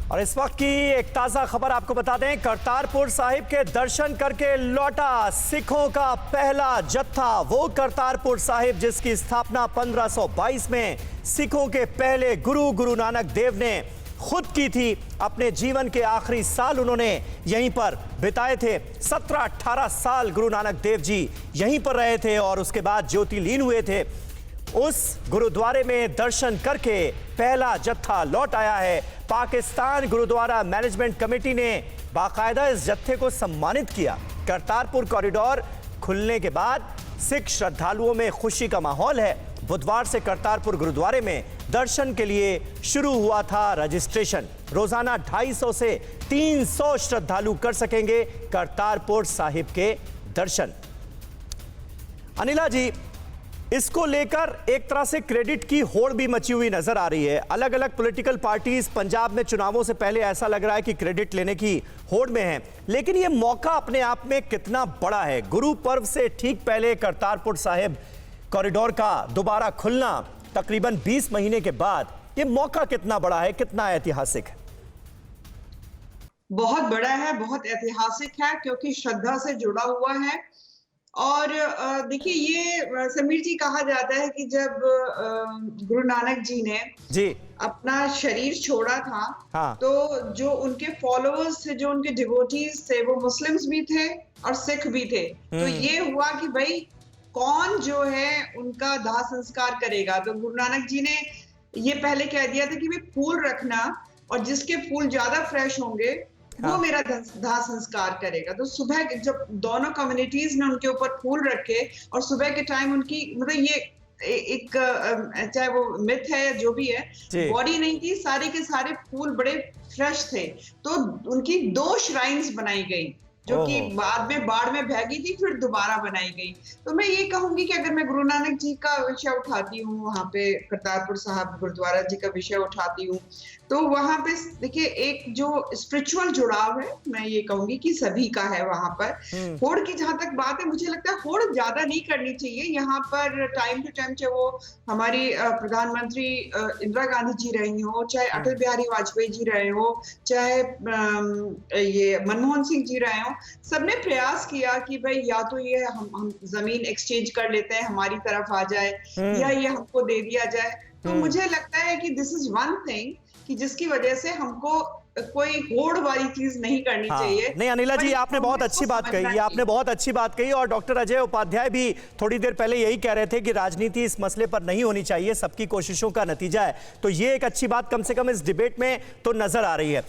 और इस वक्त की एक ताजा खबर आपको बता दें, करतारपुर साहिब के दर्शन करके लौटा सिखों का पहला जत्था। वो करतारपुर साहिब जिसकी स्थापना 1522 में सिखों के पहले गुरु नानक देव ने खुद की थी। अपने जीवन के आखिरी साल उन्होंने यहीं पर बिताए थे। 17-18 साल गुरु नानक देव जी यहीं पर रहे थे और उसके बाद ज्योतिर्लीन हुए थे। उस गुरुद्वारे में दर्शन करके पहला जत्था लौट आया है। पाकिस्तान गुरुद्वारा मैनेजमेंट कमेटी ने बाकायदा इस जत्थे को सम्मानित किया। करतारपुर कॉरिडोर खुलने के बाद सिख श्रद्धालुओं में खुशी का माहौल है। बुधवार से करतारपुर गुरुद्वारे में दर्शन के लिए शुरू हुआ था रजिस्ट्रेशन। रोजाना 250 से 300 श्रद्धालु कर सकेंगे करतारपुर साहिब के दर्शन। अनिला जी, इसको लेकर एक तरह से क्रेडिट की होड़ भी मची हुई नजर आ रही है। अलग अलग पॉलिटिकल पार्टीज पंजाब में चुनावों से पहले ऐसा लग रहा है कि क्रेडिट लेने की होड़ में है, लेकिन यह मौका अपने आप में कितना बड़ा है। गुरु पर्व से ठीक पहले करतारपुर साहिब कॉरिडोर का दोबारा खुलना तकरीबन 20 महीने के बाद, यह मौका कितना बड़ा है, कितना ऐतिहासिक है? बहुत बड़ा है, बहुत ऐतिहासिक है, क्योंकि श्रद्धा से जुड़ा हुआ है। और देखिए, ये समीर जी कहा जाता है कि जब गुरु नानक जी ने अपना शरीर छोड़ा था, हाँ। तो जो उनके फॉलोअर्स थे, जो उनके डिवोटीज थे, वो मुस्लिम्स भी थे और सिख भी थे। तो ये हुआ कि भाई कौन जो है उनका दाह संस्कार करेगा। तो गुरु नानक जी ने ये पहले कह दिया था कि भाई फूल रखना, और जिसके फूल ज्यादा फ्रेश होंगे वो मेरा दाह संस्कार करेगा। तो सुबह जब दोनों कम्युनिटीज ने उनके ऊपर फूल रखे और सुबह के टाइम उनकी, मतलब ये एक चाहे वो मिथ है या जो भी है, बॉडी नहीं थी, सारे के सारे फूल बड़े फ्रेश थे। तो उनकी 2 श्राइन्स बनाई गई जो कि बाद में बाढ़ में बह गई थी, फिर दोबारा बनाई गई। तो मैं ये कहूंगी कि अगर मैं गुरु नानक जी का विषय उठाती हूँ, वहां पे करतारपुर साहिब गुरुद्वारा जी का विषय उठाती हूँ, तो वहां पे देखिए एक जो स्पिरिचुअल जुड़ाव है, मैं ये कहूंगी कि सभी का है वहां पर। होड़ की जहां तक बात है, मुझे लगता है होड़ ज्यादा नहीं करनी चाहिए यहाँ पर। टाइम टू टाइम, चाहे वो हमारी प्रधानमंत्री इंदिरा गांधी जी रही हो, चाहे अटल बिहारी वाजपेयी जी रहे हो, चाहे ये मनमोहन सिंह जी रहे हो, सबने प्रयास किया कि भाई या तो ये हम जमीन एक्सचेंज कर लेते हैं, हमारी तरफ आ जाए, या ये हमको दे दिया जाए। तो मुझे लगता है कि दिस इज वन थिंग कि जिसकी वजह से हमको कोई होड़ वाली चीज नहीं करनी चाहिए। नहीं अनिला जी, आपने बहुत अच्छी बात कही, आपने बहुत अच्छी बात कही। और डॉक्टर अजय उपाध्याय भी थोड़ी देर पहले यही कह रहे थे कि राजनीति इस मसले पर नहीं होनी चाहिए, सबकी कोशिशों का नतीजा है। तो ये एक अच्छी बात कम से कम इस डिबेट में तो नजर आ रही है।